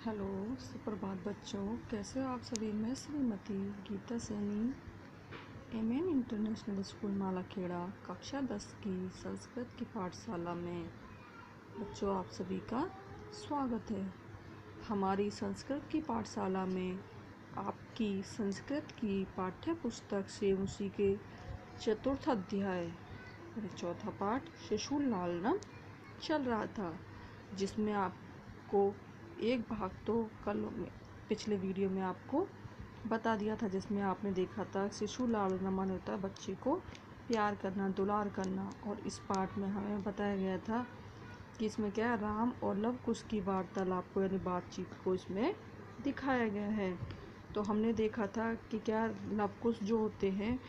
Hello, सुप्रभात बच्चों। कैसे हो आप सभी। मैं Shrimati Geeta Saini, MN international school Malakheda, कक्षा 10 की संस्कृत की पाठशाला में बच्चों आप सभी का स्वागत है। हमारी संस्कृत की पाठशाला में आपकी संस्कृत की पाठ्य पुस्तक से उसी के चतुर्थ अध्याय चौथा पाठ शिशु लालनम चल रहा था, जिसमें आपको एक भाग तो कल पिछले वीडियो में आपको बता दिया था, जिसमें आपने देखा था शिशु लालना माने होता है बच्चे को प्यार करना, दुलार करना। और इस पाठ में हमें बताया गया था कि इसमें क्या है, राम और लव कुश की वार्तालाप को यानी बातचीत को इसमें दिखाया गया है। तो हमने देखा था कि क्या लव कुश जो होते हैं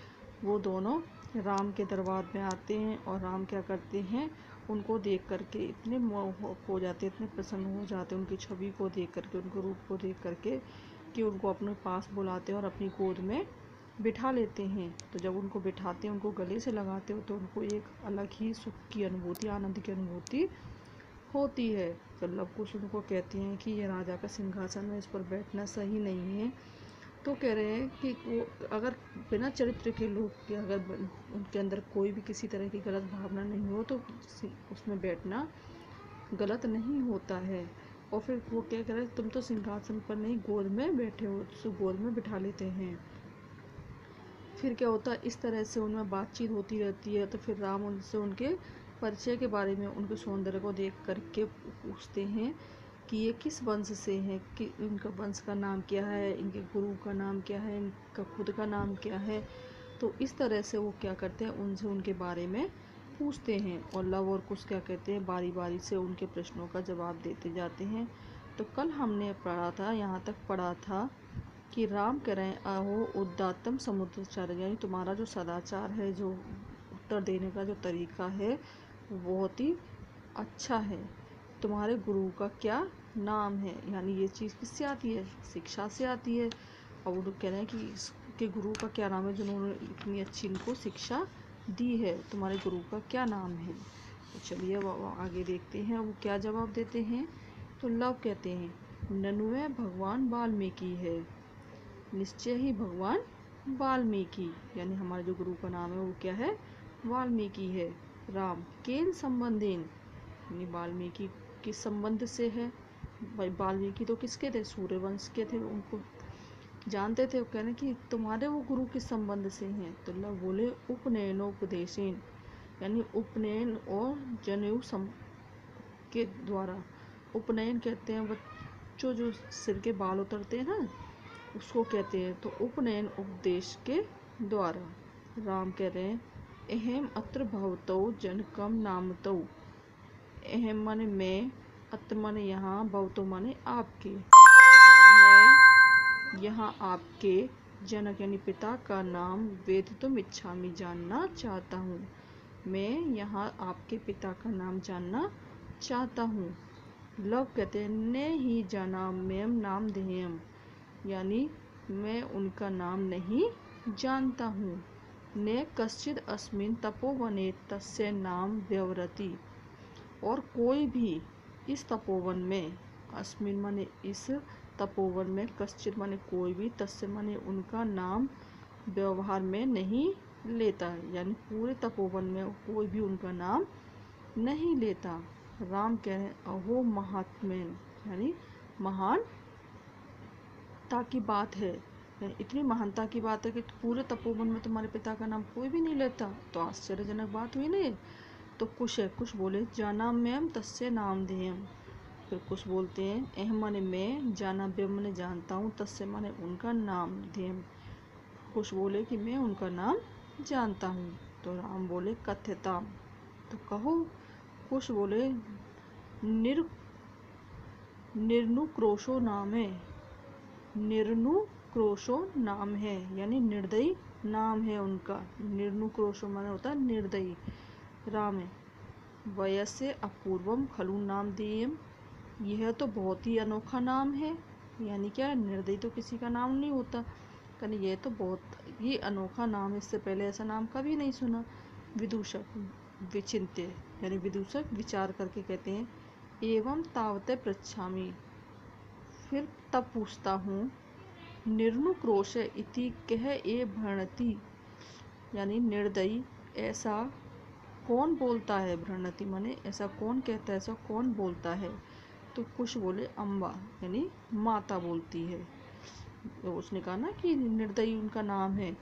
वो दोनों राम के दरबार में आते हैं और राम क्या करते हैं, उनको देख करके इतने मोह हो जाते, इतने प्रसन्न हो जाते उनकी छवि को देख करके, उनको रूप को देख करके कि उनको अपने पास बुलाते हैं और अपनी गोद में बिठा लेते हैं। तो जब उनको बिठाते हैं, उनको गले से लगाते हो, तो उनको एक अलग ही सुख की अनुभूति, आनंद की अनुभूति होती है। तो लव कुश उनको कहते हैं कि ये राजा का सिंहासन है, इस पर बैठना सही नहीं है। तो कह रहे हैं कि वो अगर बिना चरित्र के लोग के अगर उनके अंदर कोई भी किसी तरह की गलत भावना नहीं हो तो उसमें बैठना गलत नहीं होता है। और फिर वो क्या कह रहे हैं, तुम तो सिंहासन पर नहीं गोद में बैठे हो, तो गोद में बिठा लेते हैं। फिर क्या होता है, इस तरह से उनमें बातचीत होती रहती है। तो फिर राम उनसे उनके परिचय के बारे में, उनके सौंदर्य को देख करके पूछते हैं कि ये किस वंश से हैं, कि इनका वंश का नाम क्या है, इनके गुरु का नाम क्या है, इनका खुद का नाम क्या है। तो इस तरह से वो क्या करते हैं, उनसे उनके बारे में पूछते हैं। और लव और कुश क्या कहते हैं, बारी बारी से उनके प्रश्नों का जवाब देते जाते हैं। तो कल हमने पढ़ा था, यहाँ तक पढ़ा था कि राम कह रहे हैं, अहो उदात्तम समुद्रचार्य, यानी तुम्हारा जो सदाचार है, जो उत्तर देने का जो तरीका है वो बहुत ही अच्छा है। तुम्हारे गुरु का क्या नाम है, यानी ये चीज़ किससे आती है, शिक्षा से आती है। और वो लोग कह रहे हैं कि इसके गुरु का क्या नाम है, जिन्होंने इतनी अच्छी इनको शिक्षा दी है, तुम्हारे गुरु का क्या नाम है। तो चलिए अब आगे देखते हैं वो क्या जवाब देते हैं। तो लव कहते हैं, ननुए भगवान वाल्मीकि है, निश्चय ही भगवान वाल्मीकि, यानी हमारे जो गुरु का नाम है वो क्या है, वाल्मीकि है। राम केन संबंधेन, यानी वाल्मीकि किस संबंध से है। भाई वाल्मीकि तो किसके थे, सूर्यवंश के थे, उनको जानते थे। वो कह रहे कि तुम्हारे वो गुरु किस संबंध से हैं। तो लव बोले उपनयनोपदेशेन, यानी उपनयन और जनेऊ के द्वारा। उपनयन कहते हैं बच्चों जो सिर के बाल उतरते हैं ना, उसको कहते हैं। तो उपनयन उपदेश के द्वारा। राम कह रहे हैं, अहम अत्र भवतौ जनकम नामतौ, अहम माने मैं, अत्र माने यहाँ, भवतौ माने आपके, मैं यहाँ आपके, जनक यानी पिता का नाम वेदितुम इच्छामि, जानना चाहता हूँ। मैं यहाँ आपके पिता का नाम जानना चाहता हूँ। लव कहते हैं, ने ही जानाम्यम नाम देयम, यानी मैं उनका नाम नहीं जानता हूँ। ने कश्चिद अस्मिन तपोवने तस्य नाम व्यवरति, और कोई भी इस तपोवन में, अस्मिन माने इस तपोवन में, कश्चिद माने कोई भी, तस्य माने उनका नाम व्यवहार में नहीं लेता, यानी पूरे तपोवन में कोई भी उनका नाम नहीं लेता। राम कह रहे हैं, अहो महात्मेन, यानी महानता की बात है, इतनी महानता की बात है कि पूरे तपोवन में तुम्हारे पिता का नाम कोई भी नहीं लेता। तो आश्चर्यजनक बात हुई ना ये। तो कुश है, कुश बोले जानाम्यम तस्य नामधेयम। फिर कुश बोलते हैं, अहम माने मैं, जानाम्यम माने जानता हूँ, तस्य माने उनका नाम, धेयम। कुश बोले कि मैं उनका नाम जानता हूँ। तो राम बोले कथ्यताम, तो कहो। कुश बोले निर्नुक्रोशो नाम है, निर्नुक्रोशो नाम है, यानी निर्दयी नाम है उनका। निर्नुक्रोशो माने होता है निर्दयी। राम है, वयस्य अपूर्वम खलु नाम देयम, यह तो बहुत ही अनोखा नाम है। यानी क्या, निर्दयी तो किसी का नाम नहीं होता, यानी यह तो बहुत ही अनोखा नाम है, इससे पहले ऐसा नाम कभी नहीं सुना। विदूषक विचिन्त्य, यानी विदूषक विचार करके कहते हैं, एवं तावते पृच्छामि, फिर तब पूछता हूँ, निर्नुक्रोश इति कह ए भ्रणति, यानी निर्दयी ऐसा कौन बोलता है। भ्रणति माने ऐसा कौन कहता है, ऐसा कौन बोलता है। तो कुश बोले अम्बा, यानी माता बोलती है। तो उसने कहा ना कि निर्दयी उनका नाम है,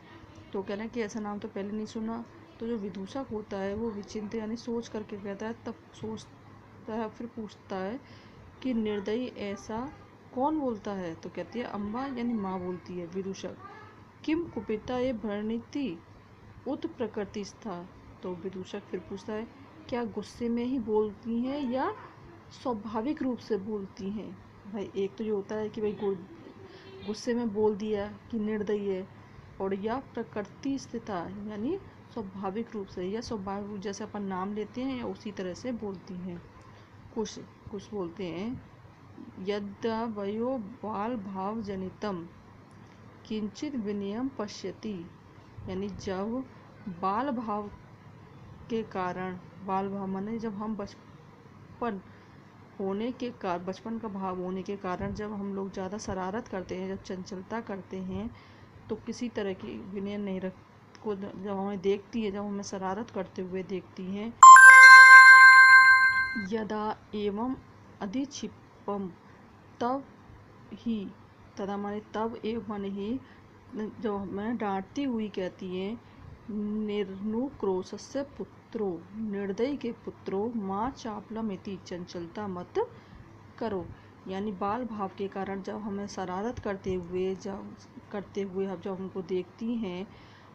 तो कहना कि ऐसा नाम तो पहले नहीं सुना। तो जो विदूषक होता है वो विचिंत यानी सोच करके कहता है, तब सोचता है फिर पूछता है कि निर्दयी ऐसा कौन बोलता है। तो कहती है अम्बा, यानी माँ बोलती है। विदूषक, किम कुपिता ये भ्रणिति उत प्रकृति स्था। तो विदूषक फिर पूछता है, क्या गुस्से में ही बोलती हैं या स्वाभाविक रूप से बोलती हैं। भाई एक तो ये होता है कि भाई गुस्से में बोल दिया कि निर्दयी है, और या प्रकृति स्थिता यानी स्वाभाविक रूप से या स्वाभाविक रूप जैसे अपन नाम लेते हैं या उसी तरह से बोलती हैं। कुछ कुछ बोलते हैं, यद्वयो बाल भाव जनितम किंचित विनयम पश्यति, यानी जब बाल भाव के कारण, बाल भाव माने जब हम बचपन का भाव होने के कारण जब हम लोग ज़्यादा शरारत करते हैं, जब चंचलता करते हैं, तो किसी तरह की विनय नहीं रख को जब हमें देखती है, जब हमें शरारत करते हुए देखती हैं, यदा एवं अधिक्षिपम तब ही, तदा माने तब एवं माने ही, जब हमें डांटती हुई कहती हैं, निर्नुक्रोशस्य पुत्रो, निर्दयी के पुत्रो माँ चापलमिति, चंचलता मत करो। यानी बाल भाव के कारण जब हमें शरारत करते हुए जब हमको देखती हैं,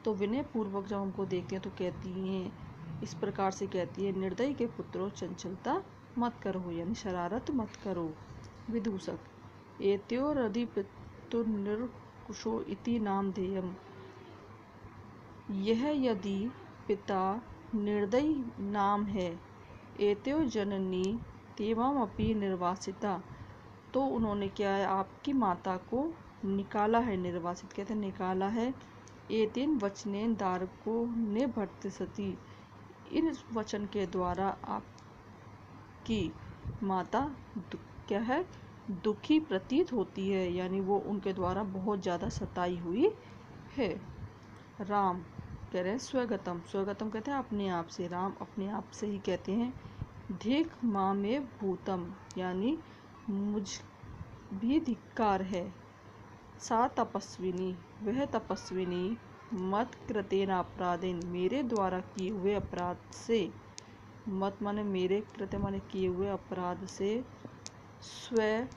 तो विनय पूर्वक जब हमको देखती हैं तो कहती हैं, इस प्रकार से कहती है, निर्दयी के पुत्रो चंचलता मत करो, यानी शरारत मत करो। विदूषक, एत्योरधिपितुर्निर्कुशो इति नामधेयम्, यह यदि पिता निर्दयी नाम है, एत्यो जननी तेवामपि निर्वासिता, तो उन्होंने क्या है, आपकी माता को निकाला है। निर्वासित कहते हैं निकाला है। एतेन वचनेन दारको निवर्तिसति, इन वचन के द्वारा आपकी माता क्या है, दुखी प्रतीत होती है, यानी वो उनके द्वारा बहुत ज़्यादा सताई हुई है। राम कह रहे हैं स्वगतम, स्वगतम कहते हैं अपने आप से, राम अपने आप से ही कहते हैं। धिक माँ में भूतम, यानी मुझ भी धिक्कार है। सा तपस्विनी, वह तपस्विनी, मत कृतेन अपराधेन, मेरे द्वारा किए हुए अपराध से, मत माने मेरे, कृत्य माने किए हुए अपराध से, स्वपत्य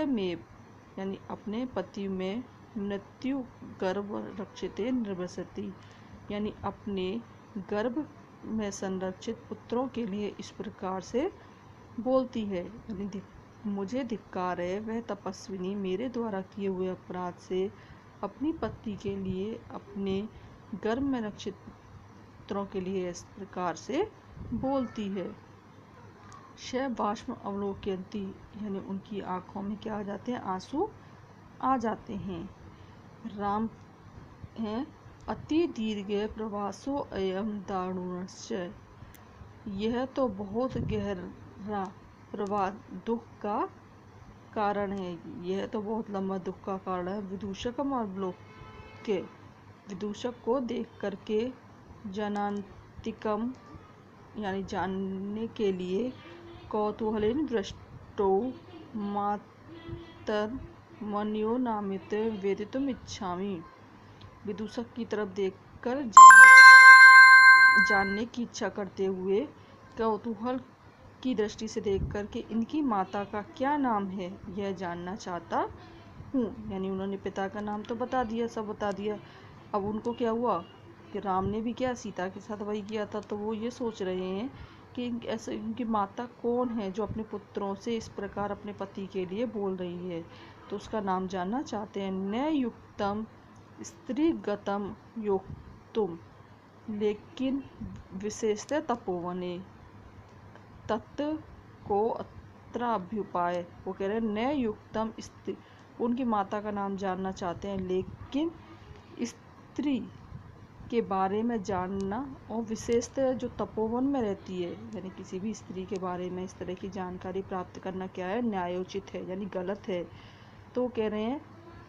में यानी अपने पति में, मृत्यु गर्भ रक्षिते निर्वसति, यानी अपने गर्भ में संरक्षित पुत्रों के लिए इस प्रकार से बोलती है। यानी मुझे धिक्कार है, वह तपस्विनी मेरे द्वारा किए हुए अपराध से अपनी पति के लिए, अपने गर्भ में रक्षित पुत्रों के लिए इस प्रकार से बोलती है। श बाष्म अवलोकयन्ति, यानी उनकी आँखों में क्या आ जाते हैं, आंसू आ जाते हैं। राम हैं, अति दीर्घ प्रवासो अयम दारुणश्च, यह तो बहुत गहरा प्रवास दुख का कारण है, यह तो बहुत लंबा दुख का कारण है। विदूषकम अवलोक्य, विदूषक को देख करके, जनान्तिकम यानी जानने के लिए, कौतूहलेन दृष्टो मातर्मन्यो नामित वेदितुम इच्छामि, विदूषक की तरफ देखकर जानने की इच्छा करते हुए, कौतूहल की दृष्टि से देख करके इनकी माता का क्या नाम है यह जानना चाहता हूँ। यानी उन्होंने पिता का नाम तो बता दिया, सब बता दिया। अब उनको क्या हुआ कि राम ने भी क्या सीता के साथ वही किया था, तो वो ये सोच रहे हैं कि ऐसे इनकी माता कौन है जो अपने पुत्रों से इस प्रकार अपने पति के लिए बोल रही है, तो उसका नाम जानना चाहते हैं। न युक्तम स्त्रीगतम योक्तुम, लेकिन विशेषतः तपोवने, तत्व को अत्र अभ्युपाय, वो कह रहे हैं न युक्तम स्त्री, उनकी माता का नाम जानना चाहते हैं, लेकिन स्त्री के बारे में जानना और विशेषतः जो तपोवन में रहती है, यानी किसी भी स्त्री के बारे में इस तरह की जानकारी प्राप्त करना क्या है, न्यायोचित है यानी गलत है। तो कह रहे हैं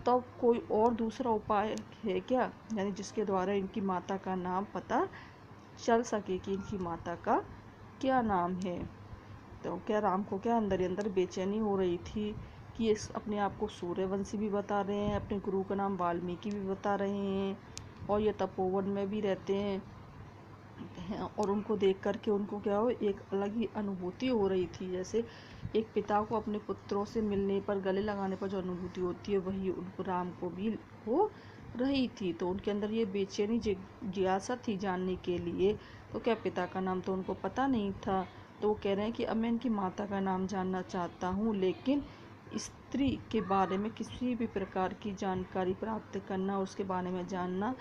तब कोई और दूसरा उपाय है क्या, यानी जिसके द्वारा इनकी माता का नाम पता चल सके कि इनकी माता का क्या नाम है। तो क्या राम को क्या अंदर ही अंदर बेचैनी हो रही थी कि ये अपने आप को सूर्यवंशी भी बता रहे हैं, अपने गुरु का नाम वाल्मीकि भी बता रहे हैं, और ये तपोवन में भी रहते हैं। और उनको देख करके उनको क्या हो, एक अलग ही अनुभूति हो रही थी, जैसे एक पिता को अपने पुत्रों से मिलने पर, गले लगाने पर जो अनुभूति होती है, वही उनको राम को भी हो रही थी। तो उनके अंदर ये बेचैनी जिज्ञासा थी जानने के लिए। तो क्या पिता का नाम तो उनको पता नहीं था। तो वो कह रहे हैं कि अब मैं इनकी माता का नाम जानना चाहता हूँ, लेकिन स्त्री के बारे में किसी भी प्रकार की जानकारी प्राप्त करना, उसके बारे में जानना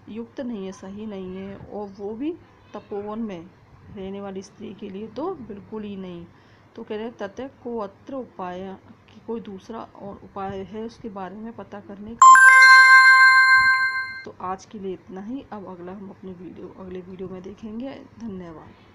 युक्त नहीं है, सही नहीं है, और वो भी तपोवन में रहने वाली स्त्री के लिए तो बिल्कुल ही नहीं। तो कह रहे हैं ततः को अत्र उपाय, कि कोई दूसरा और उपाय है उसके बारे में पता करने का। तो आज के लिए इतना ही। अब अगला हम अगले वीडियो में देखेंगे। धन्यवाद।